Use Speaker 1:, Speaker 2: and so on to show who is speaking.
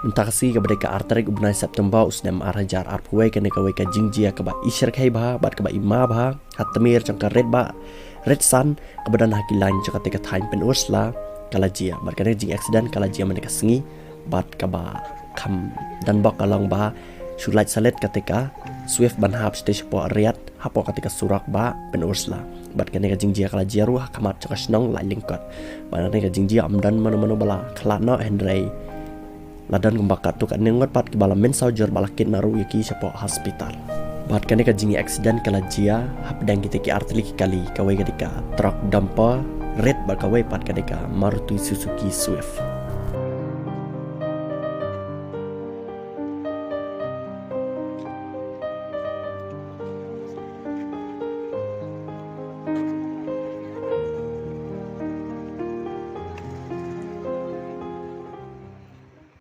Speaker 1: Mentakasi kepada ka artarik ubnai September usnam arhajar arpwe kene ka weka jingjia ka ba ishar khai ba bat ka ba ima ba hatmir changka red ba red sun kebadan hakilan chaka teka time pen ursla kala jia bat kene jing accident kala jia meneka sengi bat ka ba kham dan bak along ba sulait salet ketika swift ban hap stage po riat hapo ketika surak ba pen ursla bat kene ka jingjia kala jia ruah kamat chaka snong lai lingkot bat kene ka jingjia amdan mano bala khlana hendrai ladan kumbakat tu kan nengot pat ke bala mensau jor balakit naru yaki sepo hospital bat kane ka jingi accident kala jia hapdang kita ki artli kali kawai ketika truck dumper red ba kawai pat kane ka Maruti Suzuki Swift